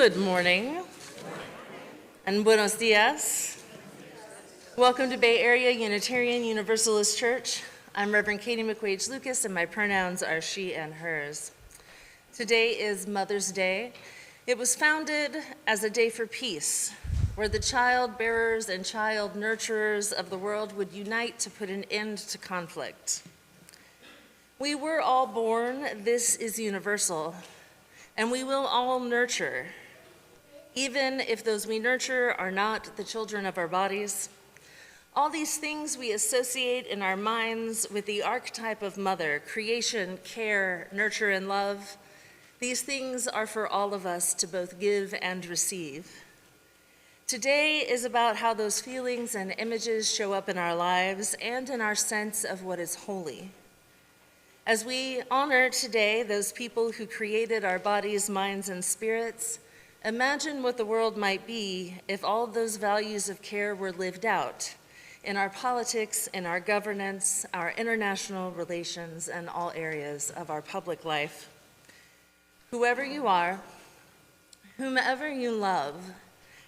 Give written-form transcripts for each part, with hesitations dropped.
Good morning and buenos dias. Welcome to Bay Area Unitarian Universalist Church. I'm Reverend Katie McQuage-Loukas and my pronouns are she and hers. Today is Mother's Day. It was founded as a day for peace, where the child bearers and child nurturers of the world would unite to put an end to conflict. We were all born, this is universal, and we will all nurture, even if those we nurture are not the children of our bodies. All these things we associate in our minds with the archetype of mother, creation, care, nurture, and love. These things are for all of us to both give and receive. Today is about how those feelings and images show up in our lives and in our sense of what is holy. As we honor today those people who created our bodies, minds, and spirits, imagine what the world might be if all those values of care were lived out in our politics, in our governance, our international relations, and all areas of our public life. Whoever you are, whomever you love,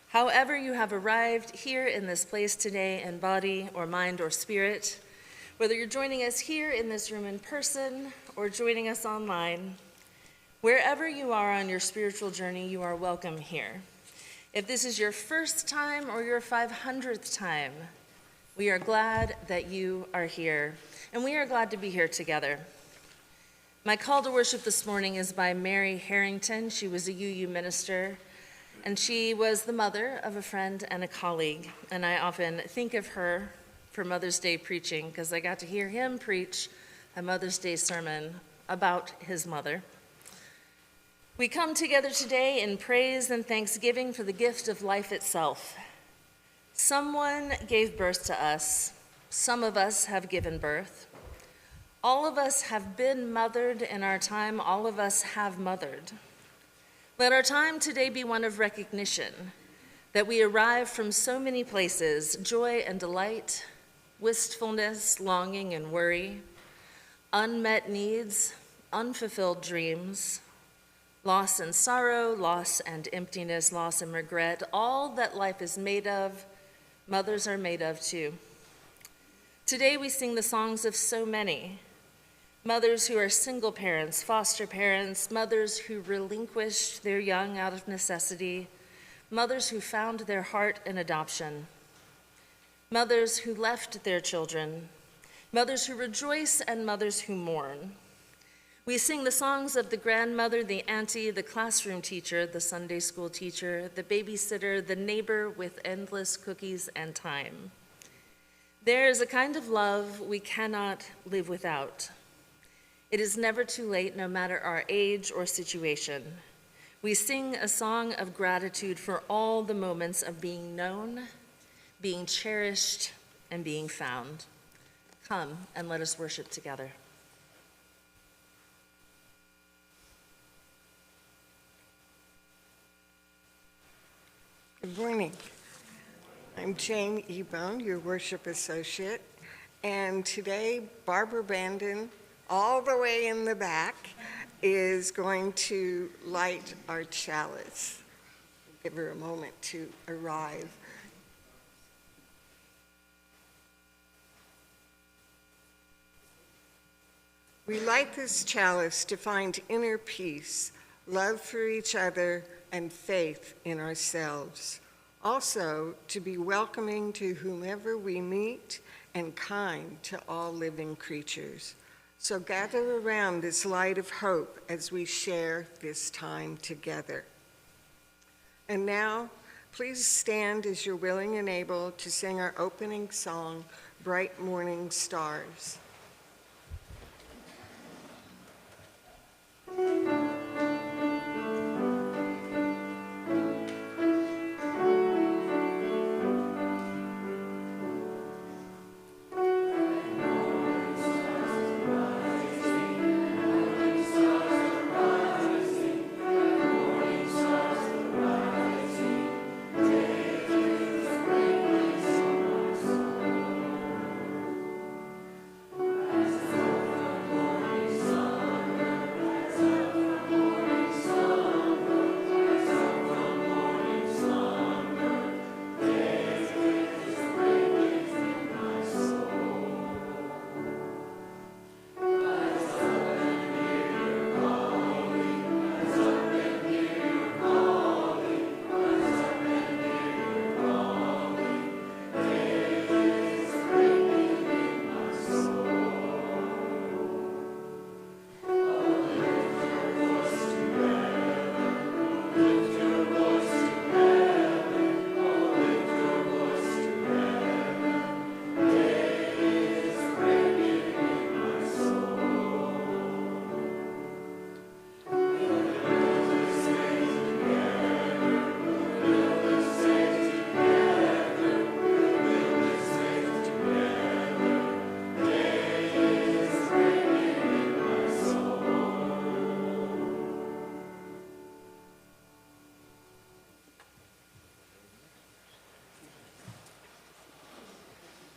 however you have arrived here in this place today in body or mind or spirit, whether you're joining us here in this room in person or joining us online, wherever you are on your spiritual journey, you are welcome here. If this is your first time or your 500th time, we are glad that you are here, and we are glad to be here together. My call to worship this morning is by Mary Harrington. She was a UU minister, and she was the mother of a friend and a colleague, and I often think of her for Mother's Day preaching because I got to hear him preach a Mother's Day sermon about his mother. We come together today in praise and thanksgiving for the gift of life itself. Someone gave birth to us. Some of us have given birth. All of us have been mothered in our time. All of us have mothered. Let our time today be one of recognition that we arrive from so many places, joy and delight, wistfulness, longing and worry, unmet needs, unfulfilled dreams, loss and sorrow, loss and emptiness, loss and regret, all that life is made of, mothers are made of too. Today we sing the songs of so many, mothers who are single parents, foster parents, mothers who relinquished their young out of necessity, mothers who found their heart in adoption, mothers who left their children, mothers who rejoice and mothers who mourn. We sing the songs of the grandmother, the auntie, the classroom teacher, the Sunday school teacher, the babysitter, the neighbor with endless cookies and time. There is a kind of love we cannot live without. It is never too late, no matter our age or situation. We sing a song of gratitude for all the moments of being known, being cherished, and being found. Come and let us worship together. Good morning. I'm Jane Ebone, your worship associate, and today Barbara Bandon, all the way in the back, is going to light our chalice. Give her a moment to arrive. We light this chalice to find inner peace, love for each other, and faith in ourselves. Also, to be welcoming to whomever we meet and kind to all living creatures. So gather around this light of hope as we share this time together. And now, please stand as you're willing and able to sing our opening song, Bright Morning Stars.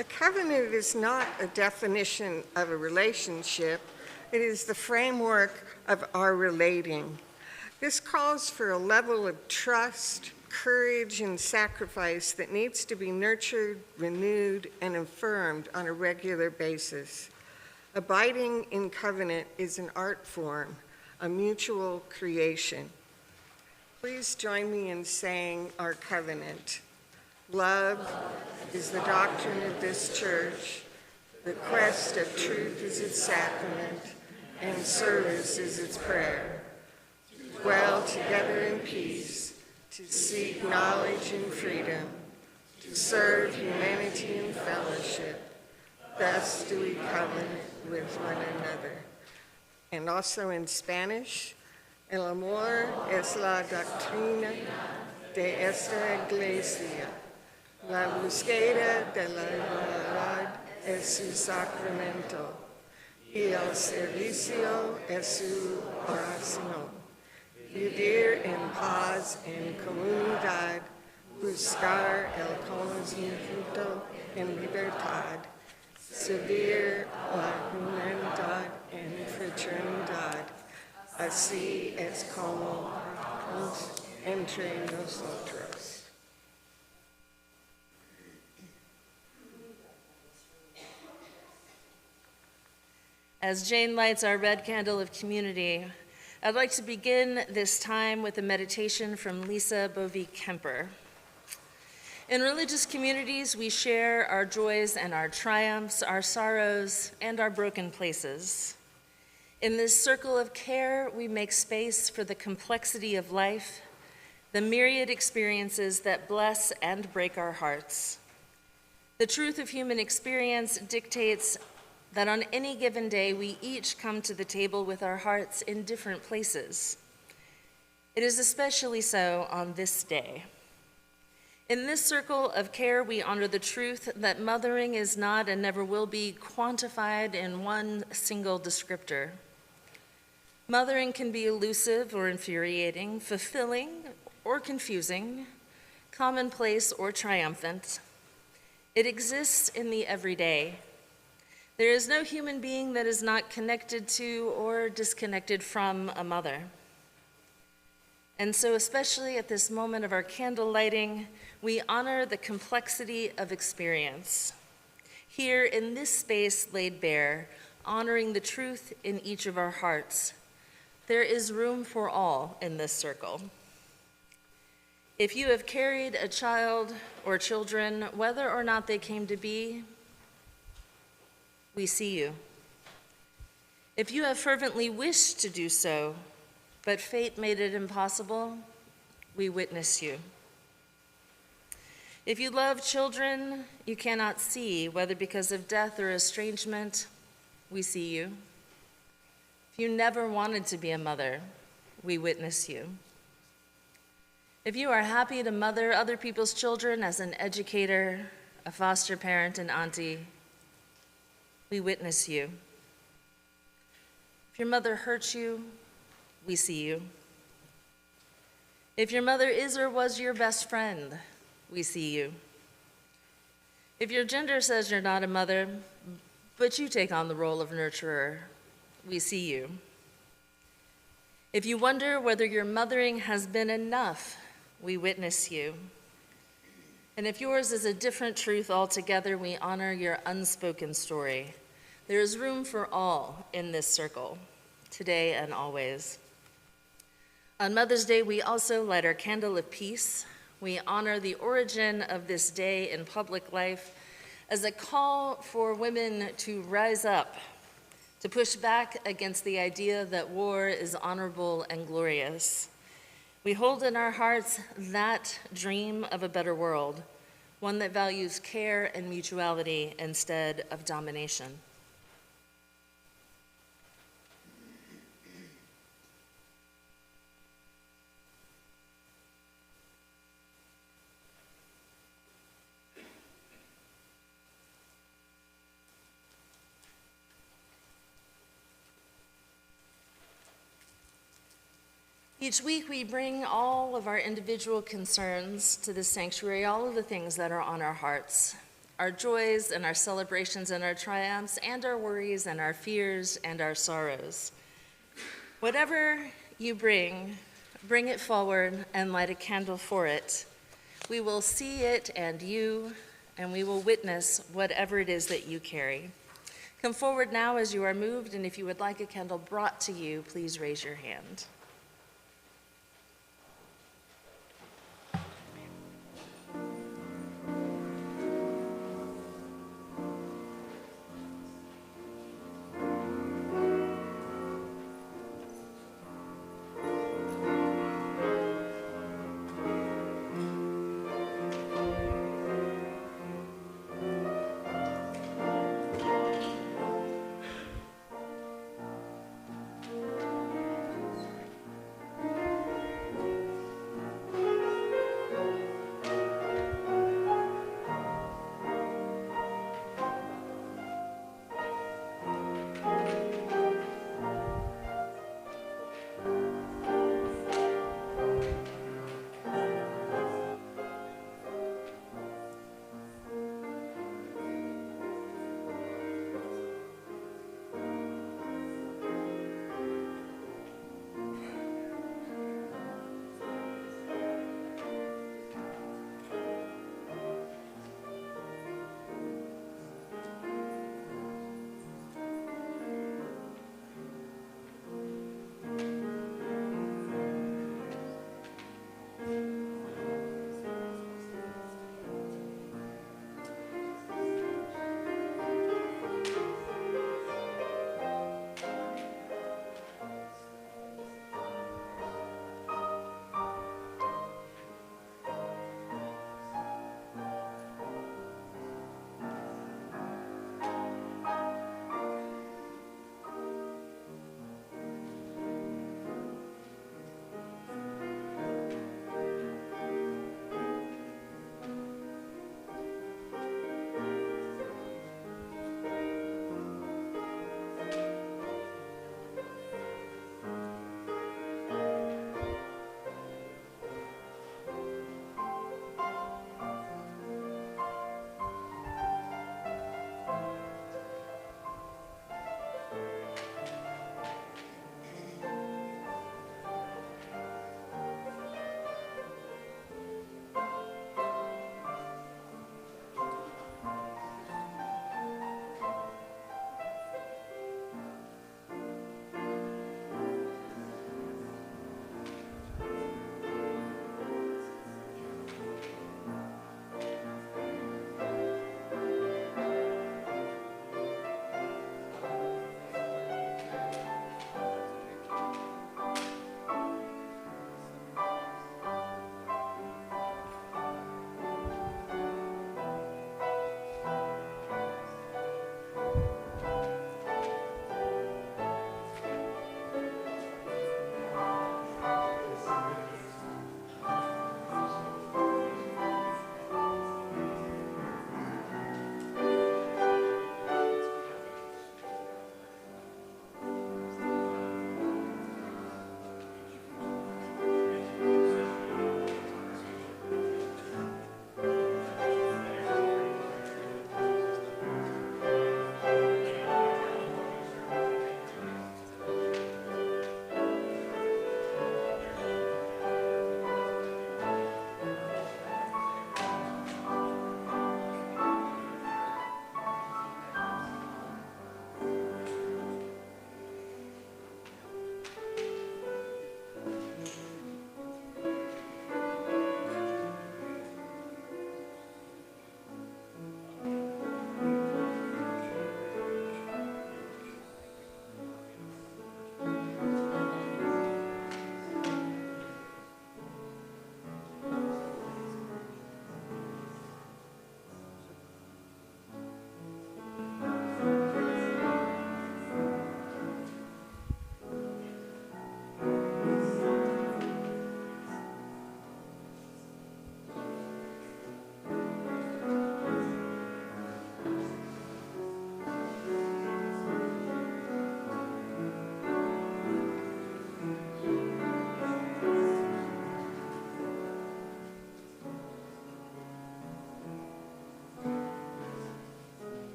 A covenant is not a definition of a relationship. It is the framework of our relating. This calls for a level of trust, courage, and sacrifice that needs to be nurtured, renewed, and affirmed on a regular basis. Abiding in covenant is an art form, a mutual creation. Please join me in saying our covenant. Love is the doctrine of this church. The quest of truth is its sacrament, and service is its prayer. To dwell together in peace, to seek knowledge and freedom, to serve humanity in fellowship. Thus do we covenant with one another. And also in Spanish, el amor es la doctrina de esta iglesia. La búsqueda de la igualdad es su sacramento, y el servicio es su oración. Vivir en paz en comunidad, buscar el conocimiento en libertad, servir la humanidad en fraternidad. Así es como entre nosotros. As Jane lights our red candle of community, I'd like to begin this time with a meditation from Lisa Bovee-Kemper. In religious communities, we share our joys and our triumphs, our sorrows, and our broken places. In this circle of care, we make space for the complexity of life, the myriad experiences that bless and break our hearts. The truth of human experience dictates that on any given day, we each come to the table with our hearts in different places. It is especially so on this day. In this circle of care, we honor the truth that mothering is not and never will be quantified in one single descriptor. Mothering can be elusive or infuriating, fulfilling or confusing, commonplace or triumphant. It exists in the everyday. There is no human being that is not connected to or disconnected from a mother. And so, especially at this moment of our candle lighting, we honor the complexity of experience. Here in this space laid bare, honoring the truth in each of our hearts, there is room for all in this circle. If you have carried a child or children, whether or not they came to be, we see you. If you have fervently wished to do so, but fate made it impossible, we witness you. If you love children you cannot see, whether because of death or estrangement, we see you. If you never wanted to be a mother, we witness you. If you are happy to mother other people's children as an educator, a foster parent, and auntie, we witness you. If your mother hurts you, we see you. If your mother is or was your best friend, we see you. If your gender says you're not a mother, but you take on the role of nurturer, we see you. If you wonder whether your mothering has been enough, we witness you. And if yours is a different truth altogether, we honor your unspoken story. There is room for all in this circle, today and always. On Mother's Day, we also light our candle of peace. We honor the origin of this day in public life as a call for women to rise up, to push back against the idea that war is honorable and glorious. We hold in our hearts that dream of a better world, one that values care and mutuality instead of domination. Each week we bring all of our individual concerns to the sanctuary, all of the things that are on our hearts, our joys and our celebrations and our triumphs, and our worries and our fears and our sorrows. Whatever you bring it forward and light a candle for it. We will see it and you, and we will witness whatever it is that you carry. Come forward now as you are moved, and if you would like a candle brought to you, please raise your hand.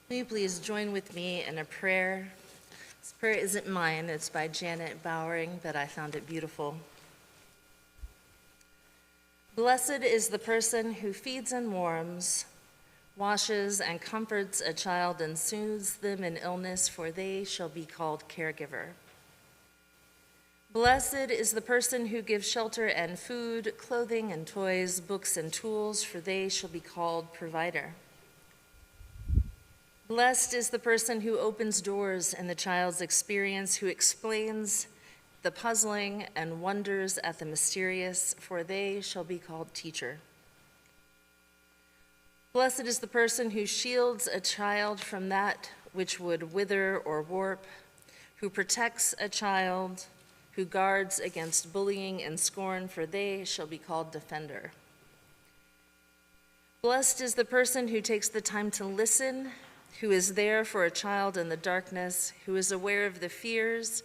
Will you please join with me in a prayer? This prayer isn't mine, it's by Janet Bowering, but I found it beautiful. Blessed is the person who feeds and warms, washes and comforts a child and soothes them in illness, for they shall be called caregiver. Blessed is the person who gives shelter and food, clothing and toys, books and tools, for they shall be called provider. Blessed is the person who opens doors in the child's experience, who explains the puzzling and wonders at the mysterious, for they shall be called teacher. Blessed is the person who shields a child from that which would wither or warp, who protects a child, who guards against bullying and scorn, for they shall be called defender. Blessed is the person who takes the time to listen, who is there for a child in the darkness, who is aware of the fears,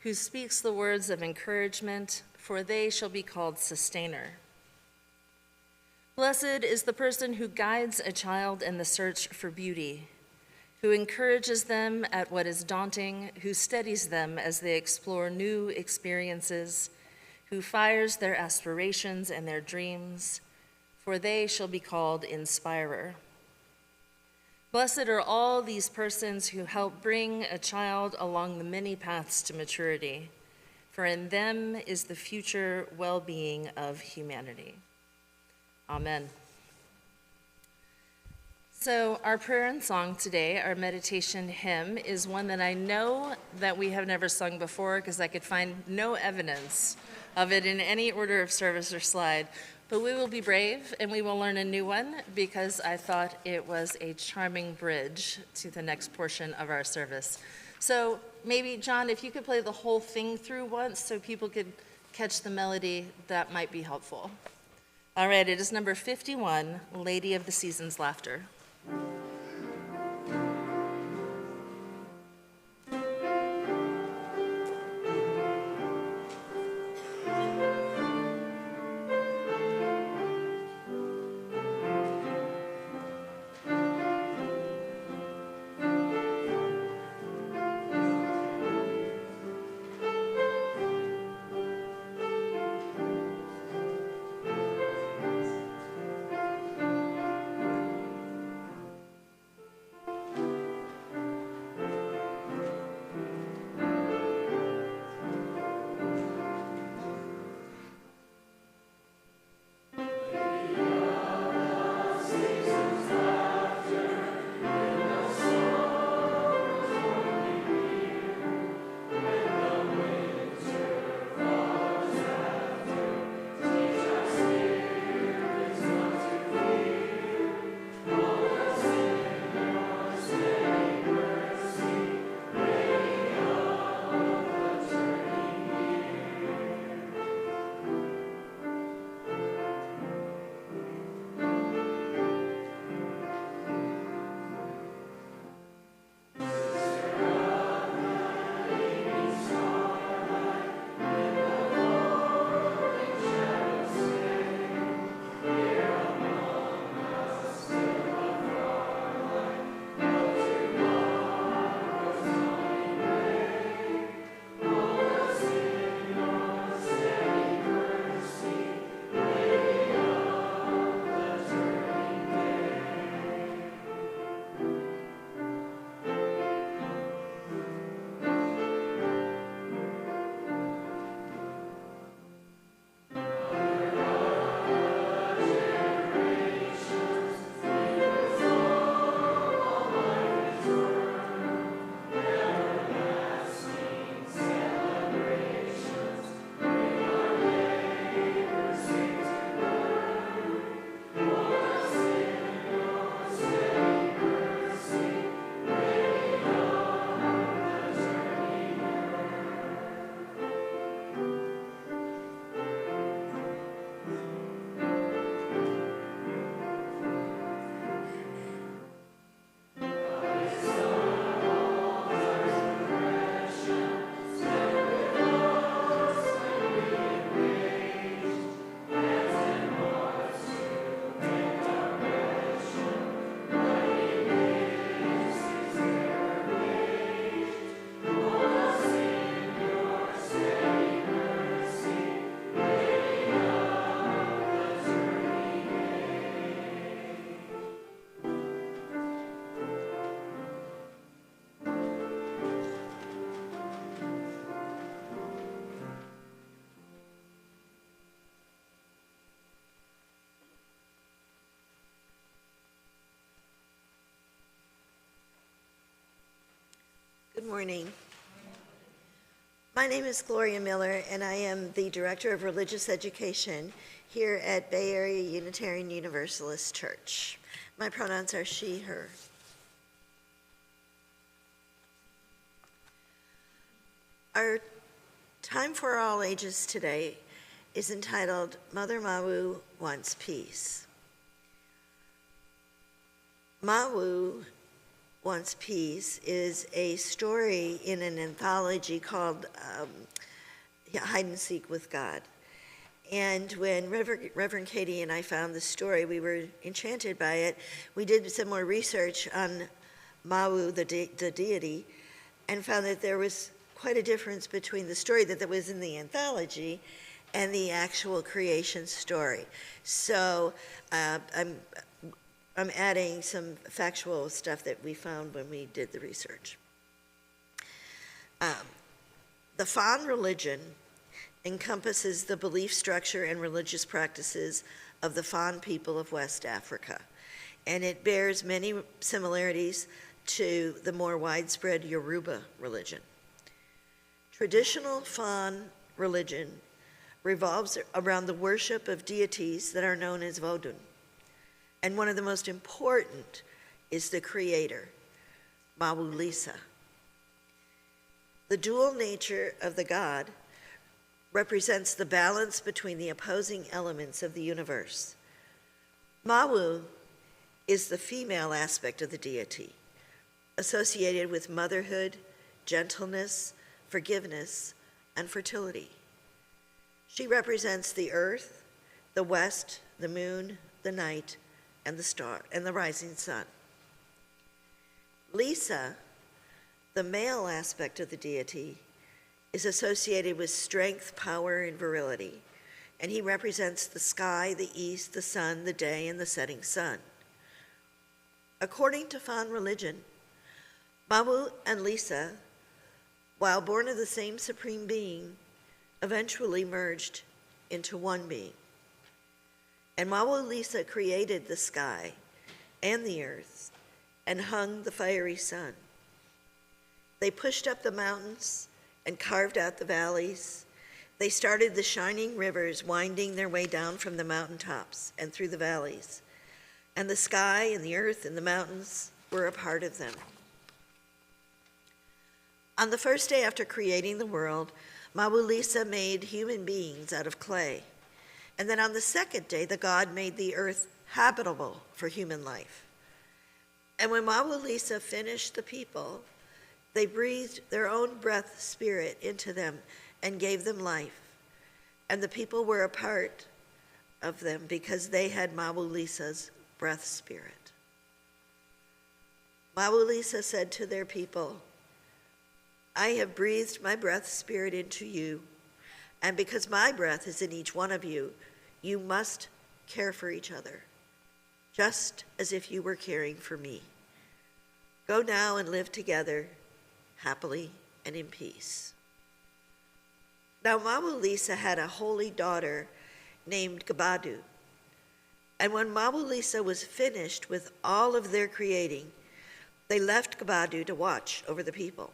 who speaks the words of encouragement, for they shall be called sustainer. Blessed is the person who guides a child in the search for beauty, who encourages them at what is daunting, who steadies them as they explore new experiences, who fires their aspirations and their dreams, for they shall be called inspirer. Blessed are all these persons who help bring a child along the many paths to maturity, for in them is the future well-being of humanity. Amen. So our prayer and song today, our meditation hymn, is one that I know that we have never sung before because I could find no evidence of it in any order of service or slide. But we will be brave and we will learn a new one because I thought it was a charming bridge to the next portion of our service. So maybe, John, if you could play the whole thing through once so people could catch the melody, that might be helpful. All right, it is number 51, Lady of the Season's Laughter. morning. My name is Gloria Miller, and I am the Director of Religious Education here at Bay Area Unitarian Universalist Church. My pronouns are she, her. Our time for all ages today is entitled Mother Mawu Wants Peace. Mawu Wants Peace is a story in an anthology called Hide and Seek with God. And when Reverend Katie and I found the story, we were enchanted by it. We did some more research on Mawu, the deity, and found that there was quite a difference between the story that was in the anthology and the actual creation story. So I'm adding some factual stuff that we found when we did the research. The Fon religion encompasses the belief structure and religious practices of the Fon people of West Africa, and it bears many similarities to the more widespread Yoruba religion. Traditional Fon religion revolves around the worship of deities that are known as Vodun. And one of the most important is the creator, Mawu-Lisa. The dual nature of the god represents the balance between the opposing elements of the universe. Mawu is the female aspect of the deity, associated with motherhood, gentleness, forgiveness, and fertility. She represents the earth, the west, the moon, the night, and the star, and the rising sun. Lisa, the male aspect of the deity, is associated with strength, power, and virility, and he represents the sky, the east, the sun, the day, and the setting sun. According to Fon religion, Mawu and Lisa, while born of the same supreme being, eventually merged into one being. And Mawu-Lisa created the sky and the earth and hung the fiery sun. They pushed up the mountains and carved out the valleys. They started the shining rivers winding their way down from the mountaintops and through the valleys. And the sky and the earth and the mountains were a part of them. On the first day after creating the world, Mawu-Lisa made human beings out of clay. And then on the second day, the god made the earth habitable for human life. And when Mawu-Lisa finished the people, they breathed their own breath spirit into them and gave them life. And the people were a part of them because they had Mawu-Lisa's breath spirit. Mawu-Lisa said to their people, I have breathed my breath spirit into you, and because my breath is in each one of you, you must care for each other, just as if you were caring for me. Go now and live together happily and in peace. Now Mawu-Lisa had a holy daughter named Gabadu, and when Mawu-Lisa was finished with all of their creating, they left Gabadu to watch over the people.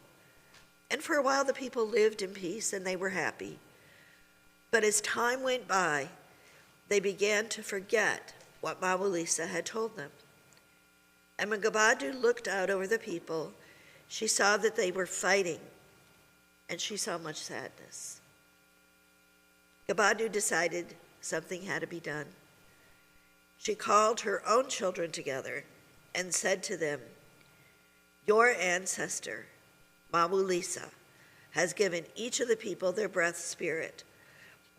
And for a while the people lived in peace and they were happy. But as time went by, they began to forget what Mawu-Lisa had told them. And when Gabadu looked out over the people, she saw that they were fighting, and she saw much sadness. Gabadu decided something had to be done. She called her own children together and said to them, your ancestor, Mawu-Lisa, has given each of the people their breath spirit.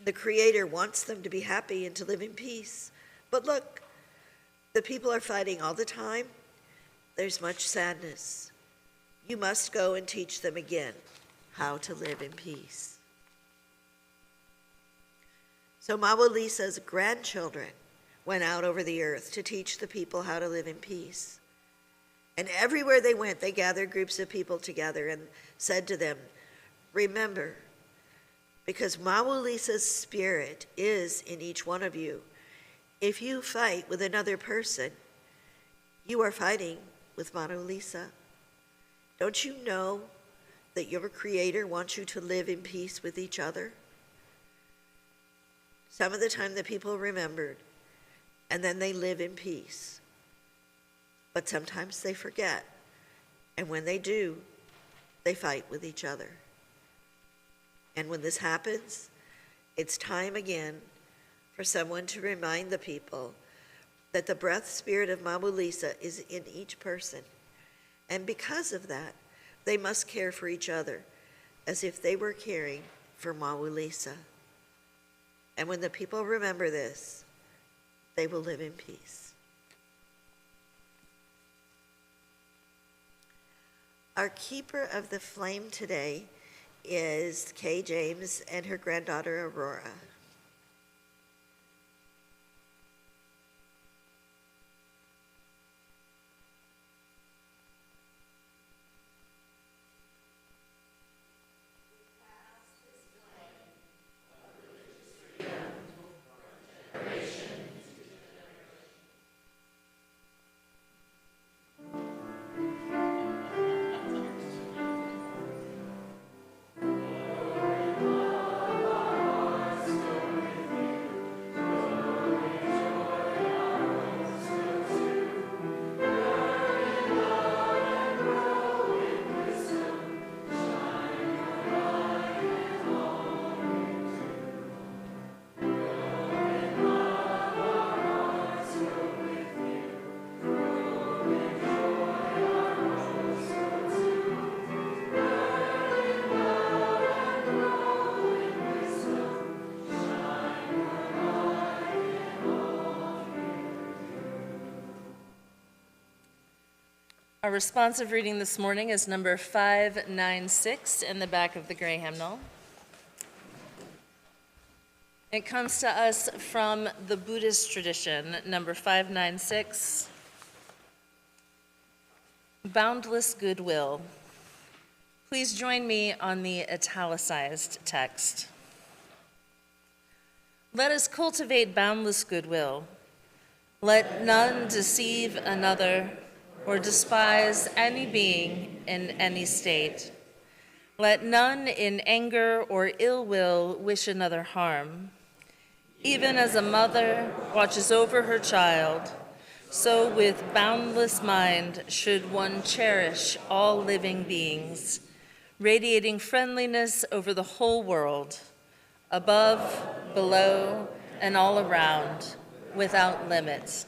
The Creator wants them to be happy and to live in peace. But look, the people are fighting all the time. There's much sadness. You must go and teach them again how to live in peace. So Mawu-Lisa's grandchildren went out over the earth to teach the people how to live in peace. And everywhere they went, they gathered groups of people together and said to them, remember, because Mawu-Lisa's spirit is in each one of you, if you fight with another person, you are fighting with Mawu-Lisa. Don't you know that your Creator wants you to live in peace with each other? Some of the time the people remembered, and then they live in peace. But sometimes they forget, and when they do, they fight with each other. And when this happens, it's time again for someone to remind the people that the breath spirit of Mama Lisa is in each person. And because of that, they must care for each other as if they were caring for Mama Lisa. And when the people remember this, they will live in peace. Our keeper of the flame today is Kay James and her granddaughter Aurora. Our responsive reading this morning is number 596 in the back of the gray hymnal. It comes to us from the Buddhist tradition, number 596, Boundless Goodwill. Please join me on the italicized text. Let us cultivate boundless goodwill. Let none deceive another or despise any being in any state. Let none in anger or ill will wish another harm. Even as a mother watches over her child, so with boundless mind should one cherish all living beings, radiating friendliness over the whole world, above, below, and all around, without limits.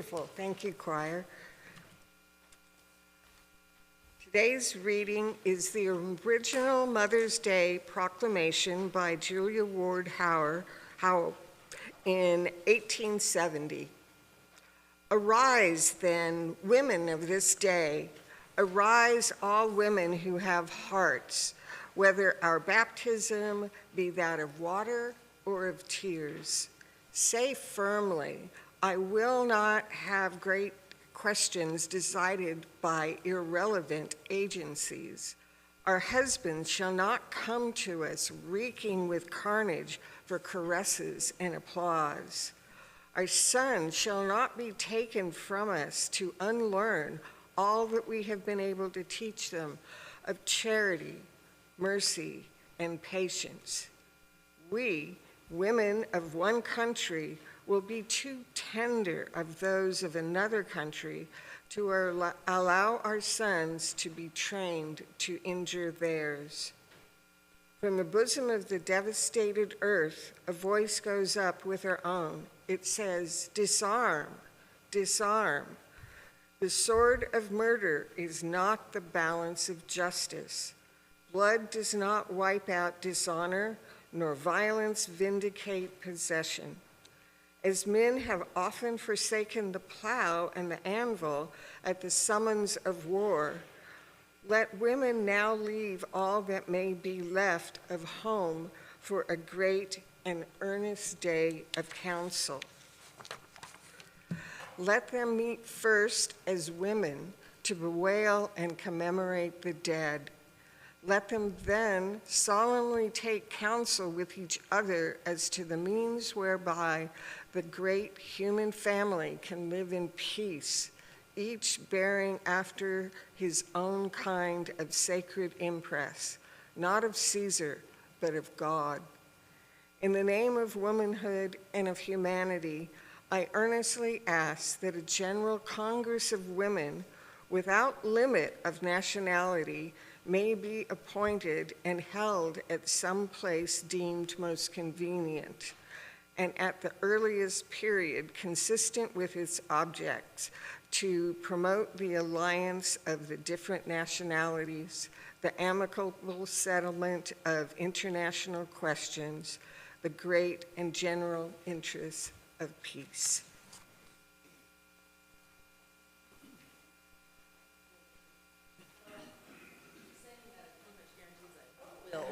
Wonderful. Thank you, choir. Today's reading is the original Mother's Day proclamation by Julia Ward Howe in 1870. Arise, then, women of this day. Arise, all women who have hearts, whether our baptism be that of water or of tears. Say firmly, I will not have great questions decided by irrelevant agencies. Our husbands shall not come to us reeking with carnage for caresses and applause. Our sons shall not be taken from us to unlearn all that we have been able to teach them of charity, mercy, and patience. We, women of one country, will be too tender of those of another country to allow our sons to be trained to injure theirs. From the bosom of the devastated earth, a voice goes up with our own. It says, disarm, disarm. The sword of murder is not the balance of justice. Blood does not wipe out dishonor, nor violence vindicate possession. As men have often forsaken the plow and the anvil at the summons of war, let women now leave all that may be left of home for a great and earnest day of counsel. Let them meet first as women to bewail and commemorate the dead. Let them then solemnly take counsel with each other as to the means whereby the great human family can live in peace, each bearing after his own kind of sacred impress, not of Caesar, but of God. In the name of womanhood and of humanity, I earnestly ask that a general Congress of women without limit of nationality may be appointed and held at some place deemed most convenient, and at the earliest period consistent with its objects, to promote the alliance of the different nationalities, the amicable settlement of international questions, the great and general interests of peace. Oh.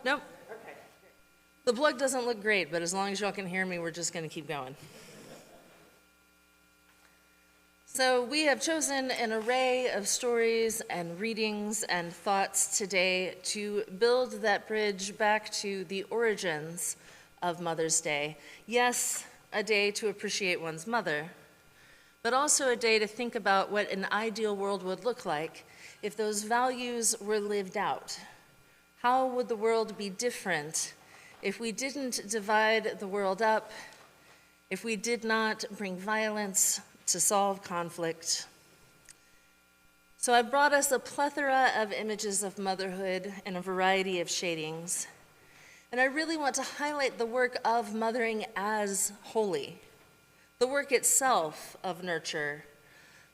Nope. Okay. The plug doesn't look great, but as long as y'all can hear me, we're just going to keep going. So we have chosen an array of stories and readings and thoughts today to build that bridge back to the origins of Mother's Day. Yes, a day to appreciate one's mother, but also a day to think about what an ideal world would look like if those values were lived out. How would the world be different if we didn't divide the world up, if we did not bring violence to solve conflict? So I brought us a plethora of images of motherhood in a variety of shadings. And I really want to highlight the work of mothering as holy, the work itself of nurture,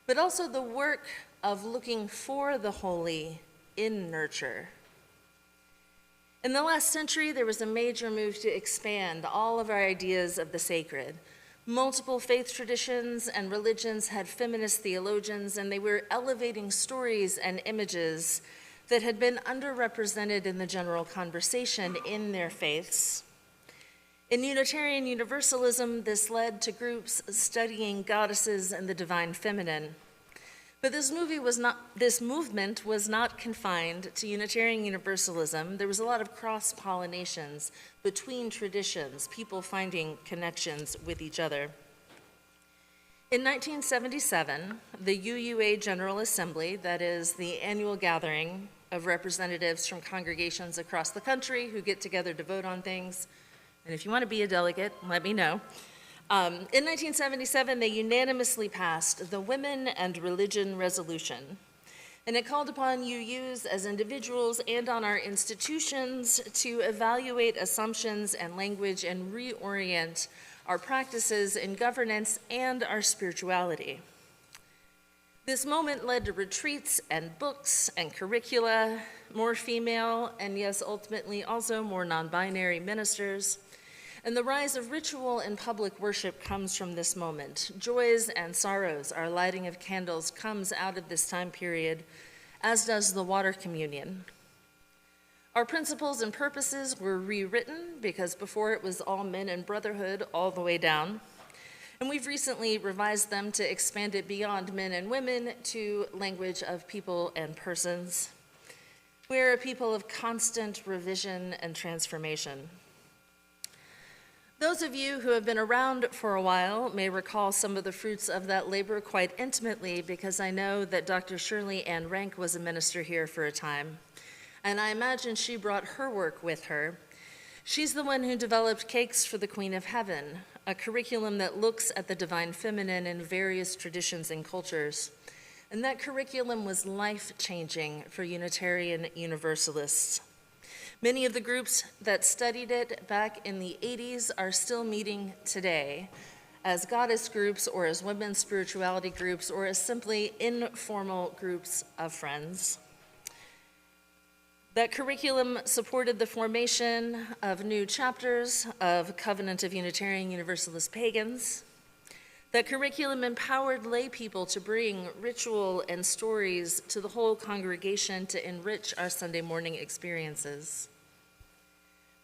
but also the work of looking for the holy in nurture. In the last century, there was a major move to expand all of our ideas of the sacred. Multiple faith traditions and religions had feminist theologians, and they were elevating stories and images that had been underrepresented in the general conversation in their faiths. In Unitarian Universalism, this led to groups studying goddesses and the divine feminine. But this movement was not confined to Unitarian Universalism. There was a lot of cross-pollinations between traditions, people finding connections with each other. In 1977, the UUA General Assembly, that is the annual gathering of representatives from congregations across the country who get together to vote on things, and if you want to be a delegate, let me know. In 1977, they unanimously passed the Women and Religion Resolution. And it called upon you as individuals and on our institutions to evaluate assumptions and language and reorient our practices in governance and our spirituality. This moment led to retreats and books and curricula, more female, and yes, ultimately also more non-binary ministers. And the rise of ritual and public worship comes from this moment. Joys and sorrows, our lighting of candles comes out of this time period, as does the water communion. Our principles and purposes were rewritten because before it was all men and brotherhood all the way down. And we've recently revised them to expand it beyond men and women to language of people and persons. We're a people of constant revision and transformation. Those of you who have been around for a while may recall some of the fruits of that labor quite intimately, because I know that Dr. Shirley Ann Rank was a minister here for a time, and I imagine she brought her work with her. She's the one who developed Cakes for the Queen of Heaven, a curriculum that looks at the divine feminine in various traditions and cultures. And that curriculum was life-changing for Unitarian Universalists. Many of the groups that studied it back in the 80s are still meeting today as goddess groups or as women's spirituality groups or as simply informal groups of friends. That curriculum supported the formation of new chapters of Covenant of Unitarian Universalist Pagans. That curriculum empowered lay people to bring ritual and stories to the whole congregation to enrich our Sunday morning experiences.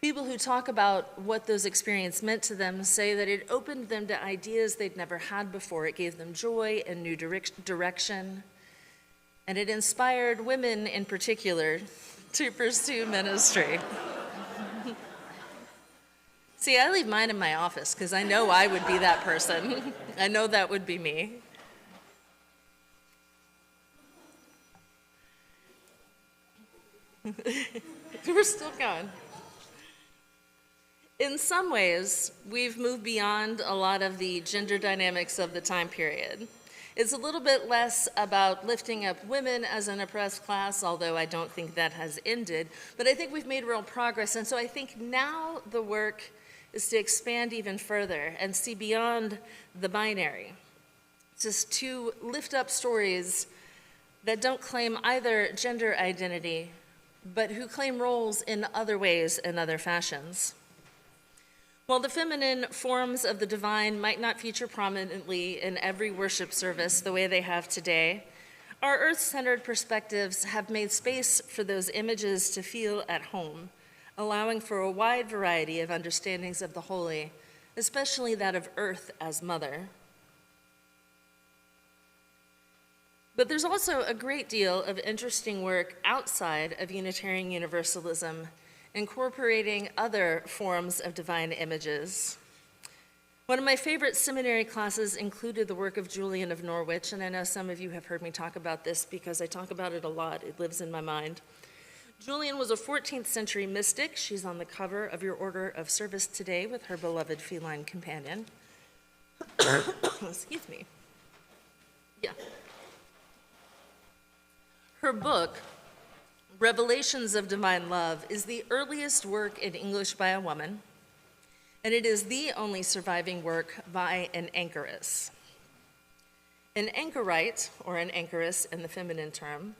People who talk about what those experiences meant to them say that it opened them to ideas they'd never had before. It gave them joy and new direction, and it inspired women in particular to pursue ministry. See, I leave mine in my office because I know I would be that person. I know that would be me. We're still going. In some ways, we've moved beyond a lot of the gender dynamics of the time period. It's a little bit less about lifting up women as an oppressed class, although I don't think that has ended, but I think we've made real progress, and so I think now the work is to expand even further and see beyond the binary, just to lift up stories that don't claim either gender identity, but who claim roles in other ways and other fashions. While the feminine forms of the divine might not feature prominently in every worship service the way they have today, our earth-centered perspectives have made space for those images to feel at home, allowing for a wide variety of understandings of the holy, especially that of earth as mother. But there's also a great deal of interesting work outside of Unitarian Universalism, incorporating other forms of divine images. One of my favorite seminary classes included the work of Julian of Norwich, and I know some of you have heard me talk about this because I talk about it a lot. It lives in my mind. Julian was a 14th century mystic. She's on the cover of your order of service today with her beloved feline companion. Excuse me. Yeah. Her book, Revelations of Divine Love, is the earliest work in English by a woman, and it is the only surviving work by an anchoress. An anchorite, or an anchoress in the feminine term,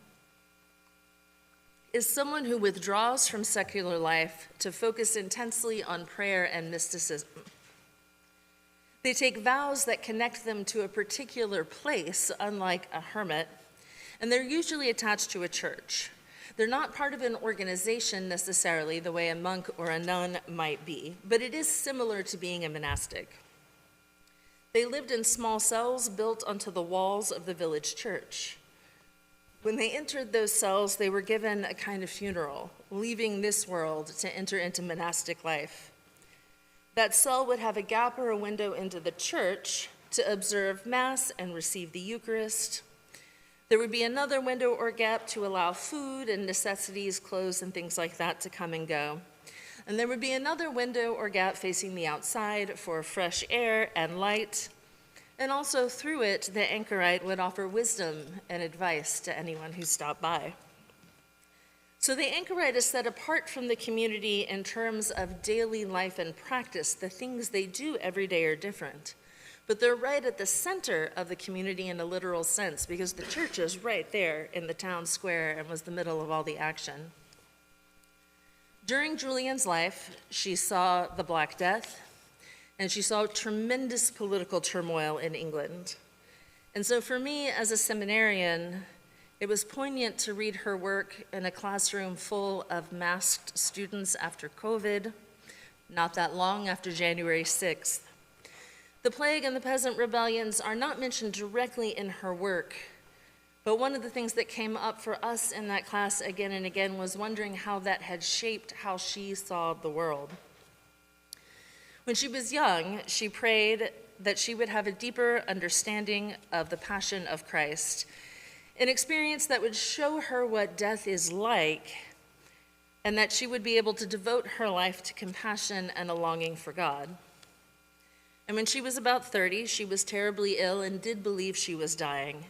is someone who withdraws from secular life to focus intensely on prayer and mysticism. They take vows that connect them to a particular place, unlike a hermit, and they're usually attached to a church. They're not part of an organization necessarily, the way a monk or a nun might be, but it is similar to being a monastic. They lived in small cells built onto the walls of the village church. When they entered those cells, they were given a kind of funeral, leaving this world to enter into monastic life. That cell would have a gap or a window into the church to observe Mass and receive the Eucharist. There would be another window or gap to allow food and necessities, clothes and things like that to come and go. And there would be another window or gap facing the outside for fresh air and light, And also through it, the anchorite would offer wisdom and advice to anyone who stopped by. So the anchorite is set apart from the community in terms of daily life and practice. The things they do every day are different. But they're right at the center of the community in a literal sense, because the church is right there in the town square and was the middle of all the action. During Julian's life, she saw the Black Death, and she saw tremendous political turmoil in England. And so for me, as a seminarian, it was poignant to read her work in a classroom full of masked students after COVID, not that long after January 6th. The plague and the peasant rebellions are not mentioned directly in her work, but one of the things that came up for us in that class again and again was wondering how that had shaped how she saw the world. When she was young, she prayed that she would have a deeper understanding of the passion of Christ, an experience that would show her what death is like, and that she would be able to devote her life to compassion and a longing for God. And when she was about 30, she was terribly ill and did believe she was dying.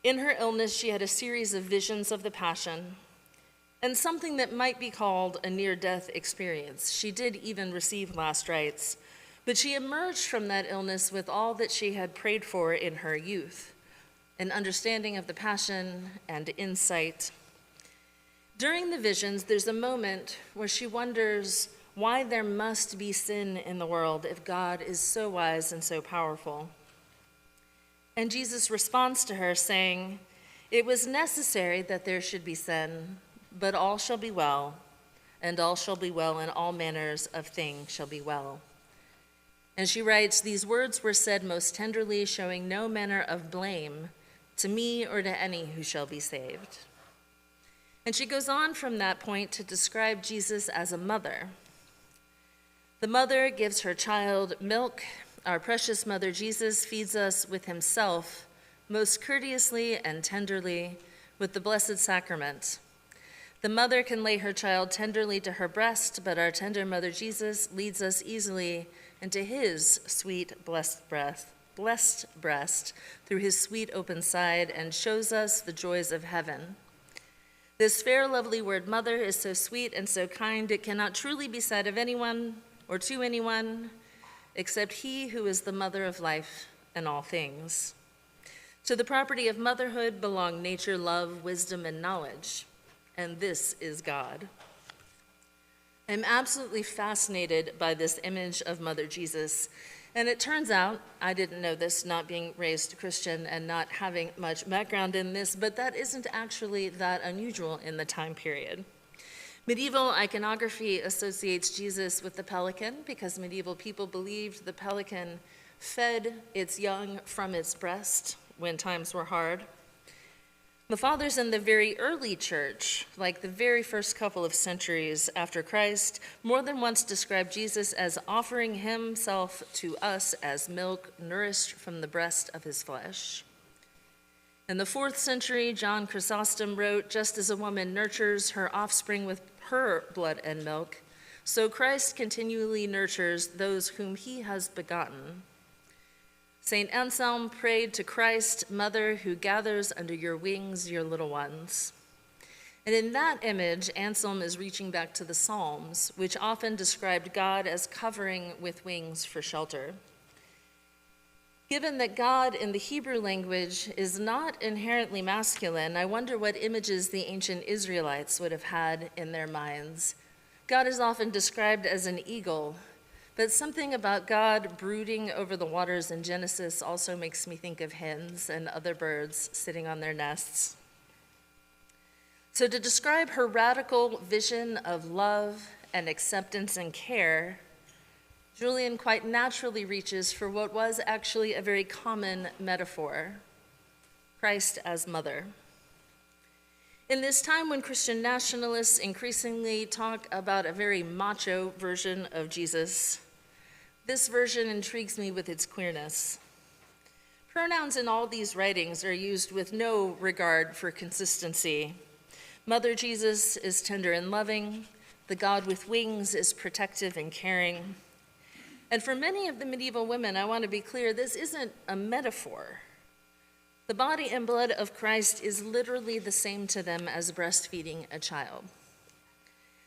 In her illness, she had a series of visions of the Passion and something that might be called a near-death experience. She did even receive last rites, but she emerged from that illness with all that she had prayed for in her youth, an understanding of the Passion and insight. During the visions, there's a moment where she wonders why there must be sin in the world if God is so wise and so powerful. And Jesus responds to her saying, "It was necessary that there should be sin, but all shall be well, and all shall be well, and all manners of things shall be well." And she writes, "These words were said most tenderly, showing no manner of blame to me or to any who shall be saved." And she goes on from that point to describe Jesus as a mother. The mother gives her child milk. Our precious mother Jesus feeds us with himself most courteously and tenderly with the Blessed Sacrament. The mother can lay her child tenderly to her breast, but our tender mother Jesus leads us easily into his sweet blessed breast through his sweet open side and shows us the joys of heaven. This fair, lovely word mother is so sweet and so kind, it cannot truly be said of anyone or to anyone except he who is the mother of life and all things. To the property of motherhood belong nature, love, wisdom, and knowledge, and this is God. I'm absolutely fascinated by this image of Mother Jesus, and it turns out, I didn't know this, not being raised Christian and not having much background in this, but that isn't actually that unusual in the time period. Medieval iconography associates Jesus with the pelican because medieval people believed the pelican fed its young from its breast when times were hard. The fathers in the very early church, like the very first couple of centuries after Christ, more than once described Jesus as offering himself to us as milk nourished from the breast of his flesh. In the 4th century, John Chrysostom wrote, "Just as a woman nurtures her offspring with her blood and milk, so Christ continually nurtures those whom he has begotten." St. Anselm prayed to Christ, "Mother, who gathers under your wings your little ones." And in that image, Anselm is reaching back to the Psalms, which often described God as covering with wings for shelter. Given that God in the Hebrew language is not inherently masculine, I wonder what images the ancient Israelites would have had in their minds. God is often described as an eagle, but something about God brooding over the waters in Genesis also makes me think of hens and other birds sitting on their nests. So to describe her radical vision of love and acceptance and care, Julian quite naturally reaches for what was actually a very common metaphor, Christ as mother. In this time when Christian nationalists increasingly talk about a very macho version of Jesus, this version intrigues me with its queerness. Pronouns in all these writings are used with no regard for consistency. Mother Jesus is tender and loving. The God with wings is protective and caring. And for many of the medieval women, I want to be clear, this isn't a metaphor. The body and blood of Christ is literally the same to them as breastfeeding a child.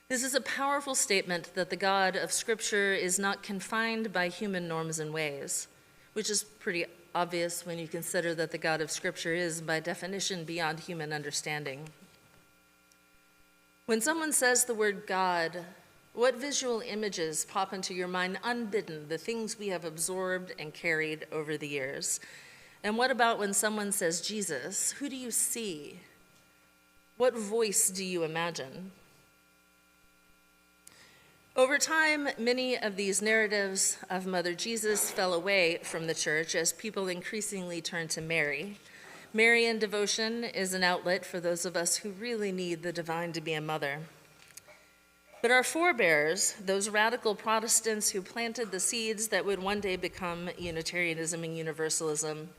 This is a powerful statement that the God of Scripture is not confined by human norms and ways, which is pretty obvious when you consider that the God of Scripture is, by definition, beyond human understanding. When someone says the word God, what visual images pop into your mind unbidden, the things we have absorbed and carried over the years? And what about when someone says Jesus? Who do you see? What voice do you imagine? Over time, many of these narratives of Mother Jesus fell away from the church as people increasingly turned to Mary. Marian devotion is an outlet for those of us who really need the divine to be a mother. But our forebears, those radical Protestants who planted the seeds that would one day become Unitarianism and Universalism,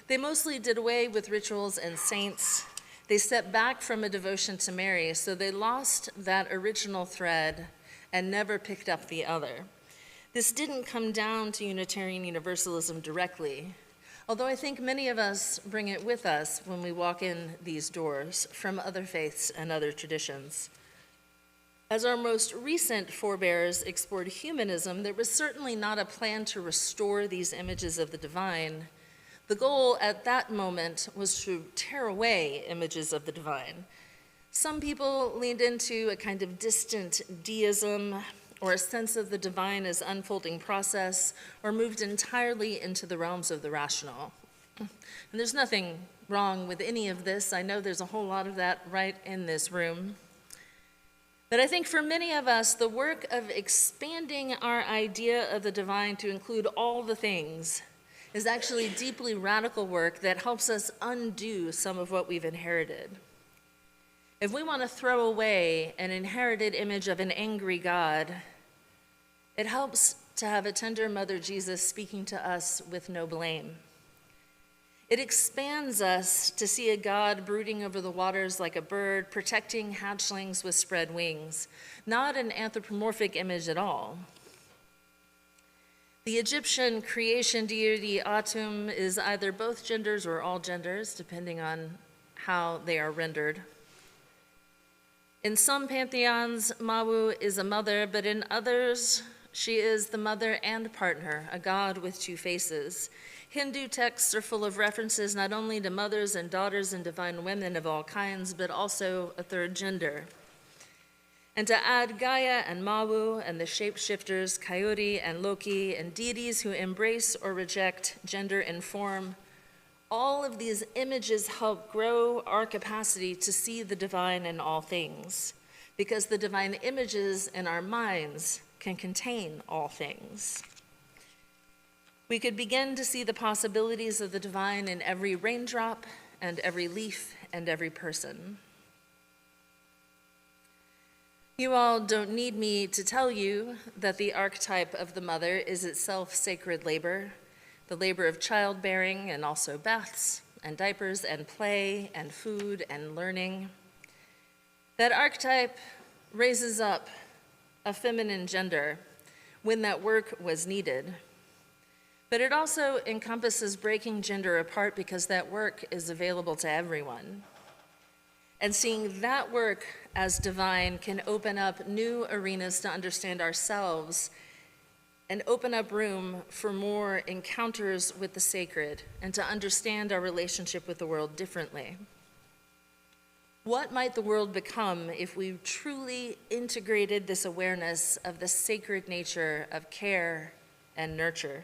they mostly did away with rituals and saints. They stepped back from a devotion to Mary, so they lost that original thread and never picked up the other. This didn't come down to Unitarian Universalism directly, although I think many of us bring it with us when we walk in these doors from other faiths and other traditions. As our most recent forebears explored humanism, there was certainly not a plan to restore these images of the divine. The goal at that moment was to tear away images of the divine. Some people leaned into a kind of distant deism or a sense of the divine as unfolding process, or moved entirely into the realms of the rational. And there's nothing wrong with any of this. I know there's a whole lot of that right in this room. But I think for many of us, the work of expanding our idea of the divine to include all the things is actually deeply radical work that helps us undo some of what we've inherited. If we want to throw away an inherited image of an angry God, it helps to have a tender Mother Jesus speaking to us with no blame. It expands us to see a God brooding over the waters like a bird, protecting hatchlings with spread wings, not an anthropomorphic image at all. The Egyptian creation deity Atum is either both genders or all genders, depending on how they are rendered. In some pantheons, Mawu is a mother, but in others, she is the mother and partner, a god with two faces. Hindu texts are full of references not only to mothers and daughters and divine women of all kinds, but also a third gender. And to add Gaia and Mawu and the shapeshifters, Coyote and Loki, and deities who embrace or reject gender and form, all of these images help grow our capacity to see the divine in all things, because the divine images in our minds can contain all things. We could begin to see the possibilities of the divine in every raindrop and every leaf and every person. You all don't need me to tell you that the archetype of the mother is itself sacred labor, the labor of childbearing and also baths and diapers and play and food and learning. That archetype raises up a feminine gender when that work was needed. But it also encompasses breaking gender apart because that work is available to everyone. And seeing that work as divine can open up new arenas to understand ourselves and open up room for more encounters with the sacred and to understand our relationship with the world differently. What might the world become if we truly integrated this awareness of the sacred nature of care and nurture?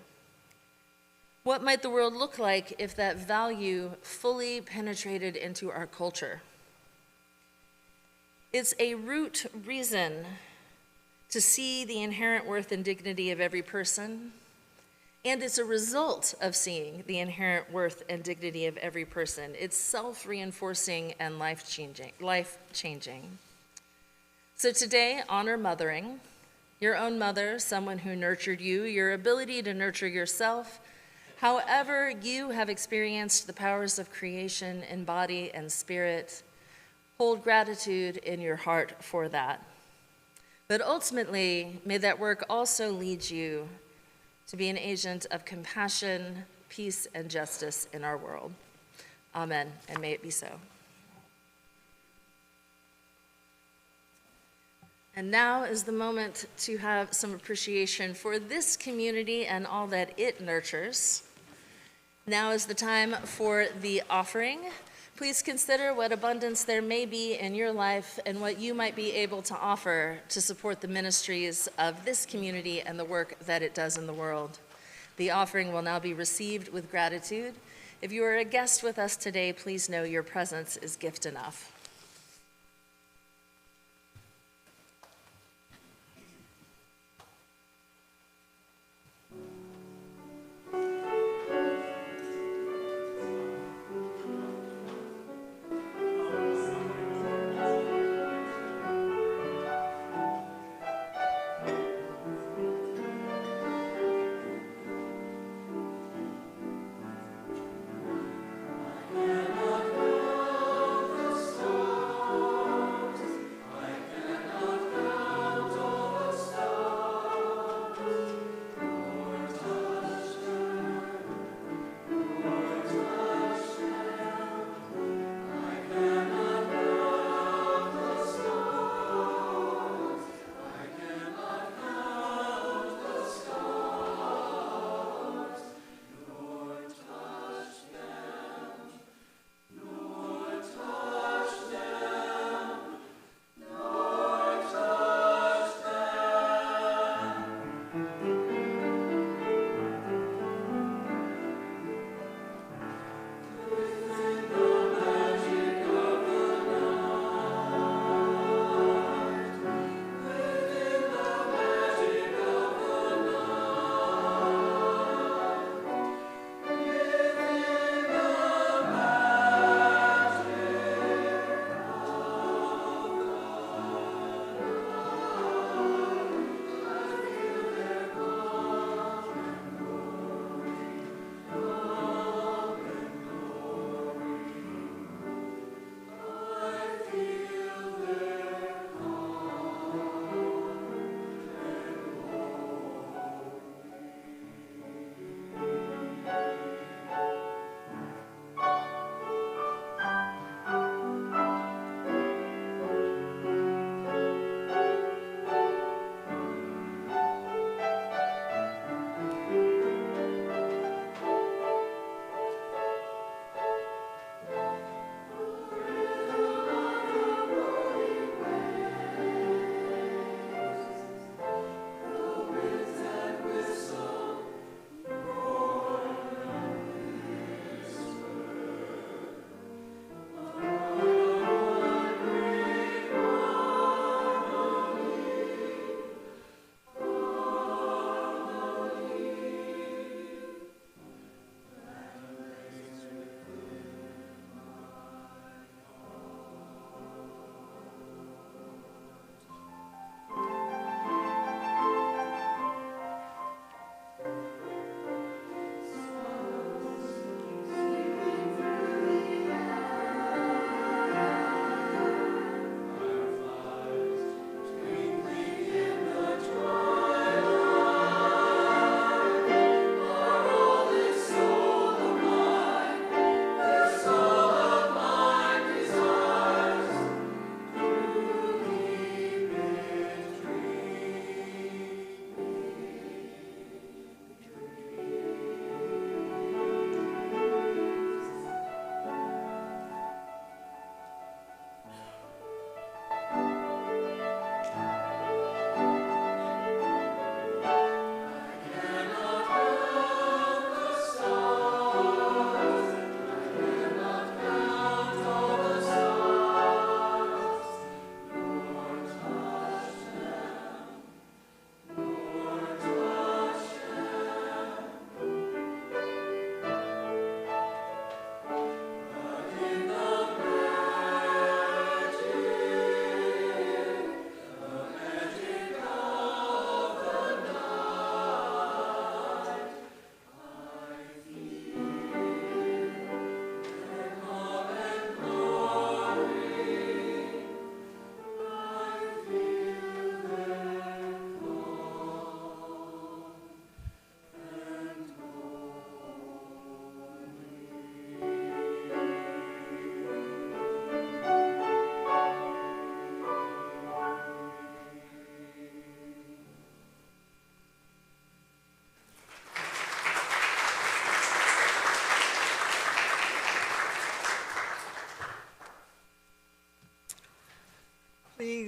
What might the world look like if that value fully penetrated into our culture? It's a root reason to see the inherent worth and dignity of every person, and it's a result of seeing the inherent worth and dignity of every person. It's self-reinforcing and life-changing. So today, honor mothering, your own mother, someone who nurtured you, your ability to nurture yourself, however you have experienced the powers of creation in body and spirit. Hold gratitude in your heart for that. But ultimately, may that work also lead you to be an agent of compassion, peace, and justice in our world. Amen, and may it be so. And now is the moment to have some appreciation for this community and all that it nurtures. Now is the time for the offering. Please consider what abundance there may be in your life and what you might be able to offer to support the ministries of this community and the work that it does in the world. The offering will now be received with gratitude. If you are a guest with us today, please know your presence is gift enough. Cannot know the story.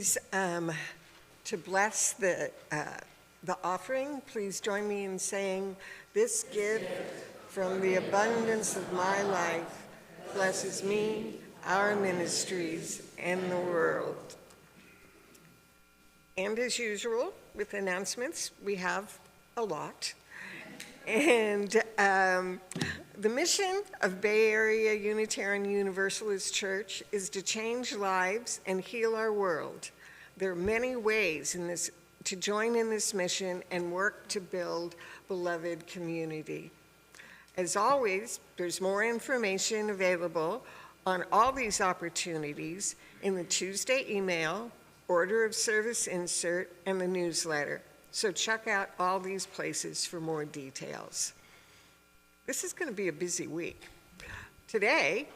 please, to bless the offering, please join me in saying, "This gift from the abundance of my life blesses me, our ministries, and the world." And as usual, with announcements, we have a lot. And the mission of Bay Area Unitarian Universalist Church is to change lives and heal our world. There are many ways to join in this mission and work to build beloved community. As always, there's more information available on all these opportunities in the Tuesday email, order of service insert, and the newsletter. So check out all these places for more details. This is going to be a busy week. Today,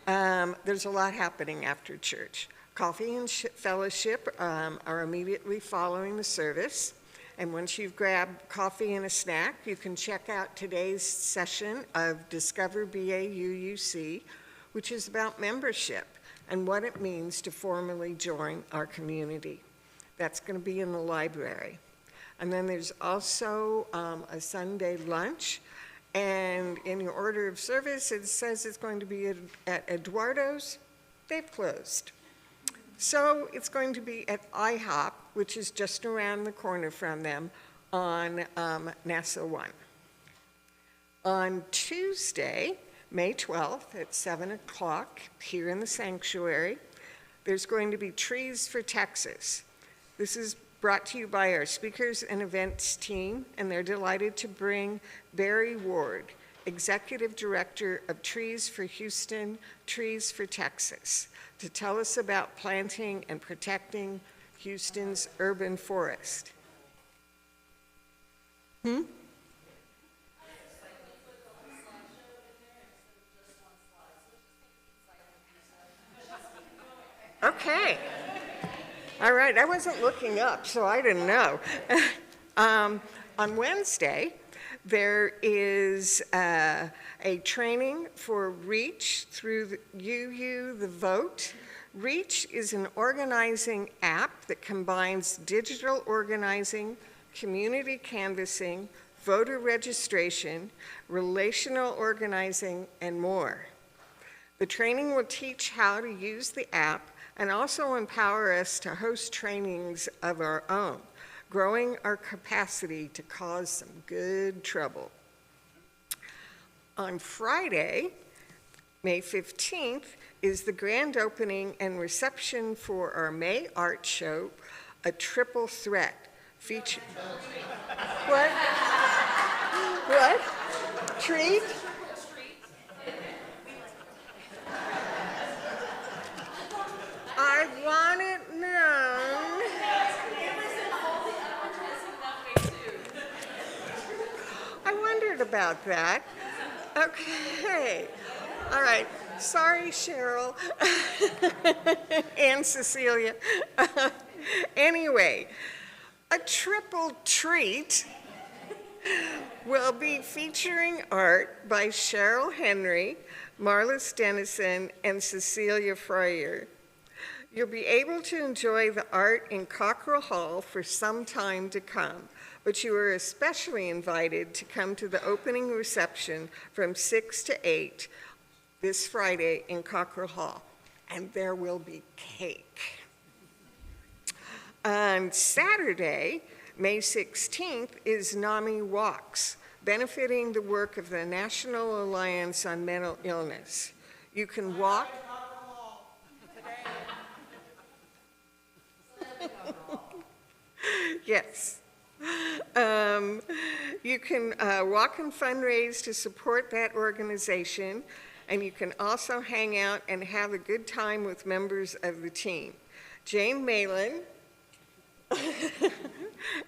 there's a lot happening after church. Coffee and fellowship are immediately following the service. And once you've grabbed coffee and a snack, you can check out today's session of Discover BAUUC, which is about membership and what it means to formally join our community. That's going to be in the library. And then there's also a Sunday lunch. And in your order of service, it says it's going to be at Eduardo's. They've closed. So it's going to be at IHOP, which is just around the corner from them on NASA 1. On Tuesday, May 12th at 7 o'clock here in the sanctuary, there's going to be Trees for Texas. This is brought to you by our speakers and events team, and they're delighted to bring Barry Ward, Executive Director of Trees for Houston, Trees for Texas, to tell us about planting and protecting Houston's urban forest. Okay. All right, I wasn't looking up, so I didn't know. On Wednesday, there is a training for REACH through the Vote. REACH is an organizing app that combines digital organizing, community canvassing, voter registration, relational organizing, and more. The training will teach how to use the app and also empower us to host trainings of our own, growing our capacity to cause some good trouble. On Friday, May 15th, is the grand opening and reception for our May art show, A Triple Threat, featuring... What? What? Treat? I want it known. I wondered about that. Okay. All right. Sorry, Cheryl and Cecilia. Anyway, A Triple Treat will be featuring art by Cheryl Henry, Marlis Dennison, and Cecilia Fryer. You'll be able to enjoy the art in Cockrell Hall for some time to come, but you are especially invited to come to the opening reception from 6 to 8 this Friday in Cockrell Hall, and there will be cake. On Saturday, May 16th, is NAMI Walks, benefiting the work of the National Alliance on Mental Illness. You can walk... Yes. You can walk and fundraise to support that organization, and you can also hang out and have a good time with members of the team. Jane Malin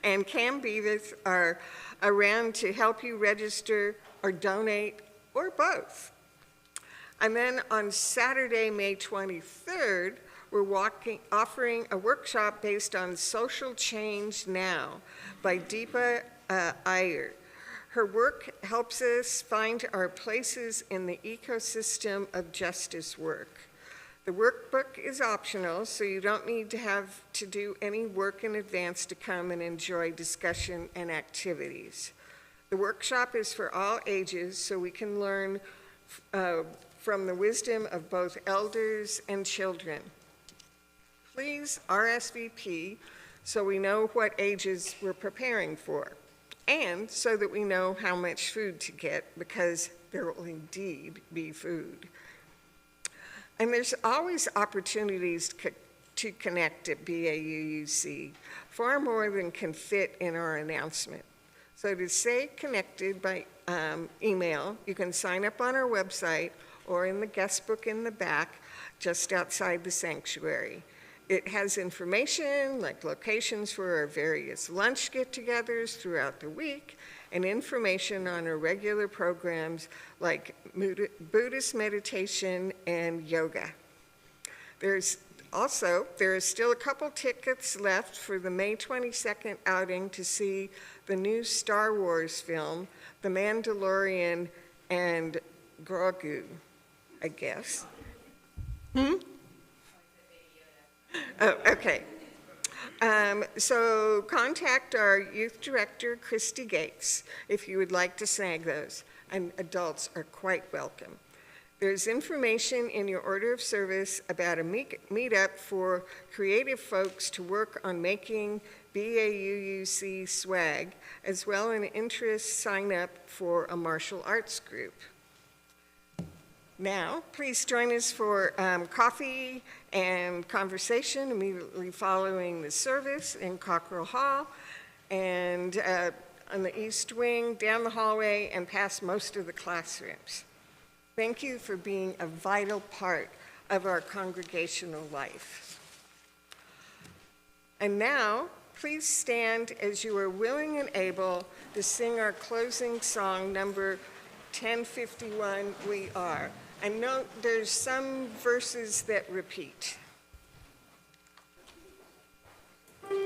and Cam Beavis are around to help you register or donate or both. And then on Saturday, May 23rd, we're offering a workshop based on Social Change Now by Deepa Iyer. Her work helps us find our places in the ecosystem of justice work. The workbook is optional, so you don't need to have to do any work in advance to come and enjoy discussion and activities. The workshop is for all ages, so we can learn from the wisdom of both elders and children. Please RSVP so we know what ages we're preparing for, and so that we know how much food to get, because there will indeed be food. And there's always opportunities to connect at BAUUC, far more than can fit in our announcement. So to stay connected by email, you can sign up on our website or in the guest book in the back, just outside the sanctuary. It has information like locations for our various lunch get-togethers throughout the week, and information on our regular programs like Buddhist meditation and yoga. There are still a couple tickets left for the May 22nd outing to see the new Star Wars film, The Mandalorian and Grogu, I guess. Oh, okay. So contact our youth director, Christy Gates, if you would like to snag those, and adults are quite welcome. There's information in your order of service about a meetup for creative folks to work on making BAUUC swag, as well as an interest sign up for a martial arts group. Now, please join us for coffee and conversation immediately following the service in Cockrell Hall, and on the east wing, down the hallway, and past most of the classrooms. Thank you for being a vital part of our congregational life. And now, please stand as you are willing and able to sing our closing song, number 1051, We Are. And note there's some verses that repeat. We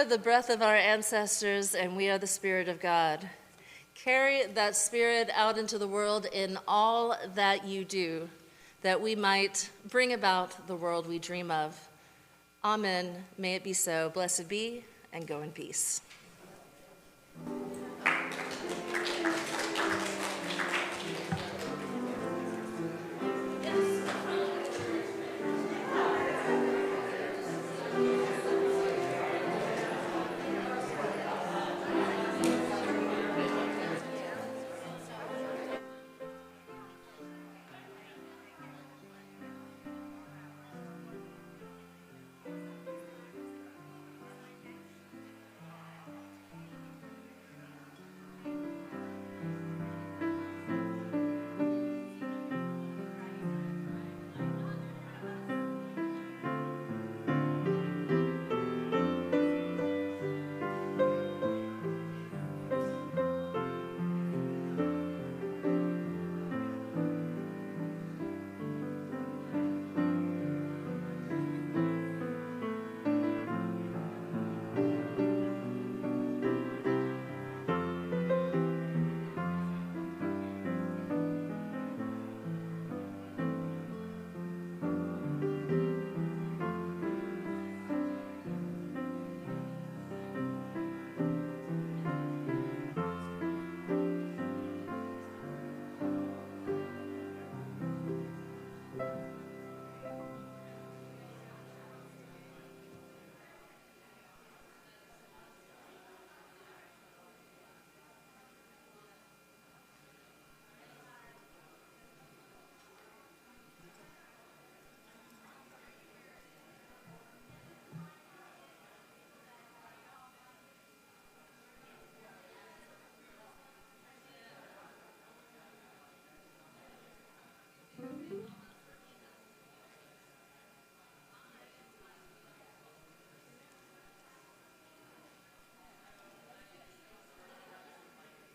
are the breath of our ancestors, and we are the Spirit of God. Carry that Spirit out into the world in all that you do, that we might bring about the world we dream of. Amen. May it be so. Blessed be, and go in peace.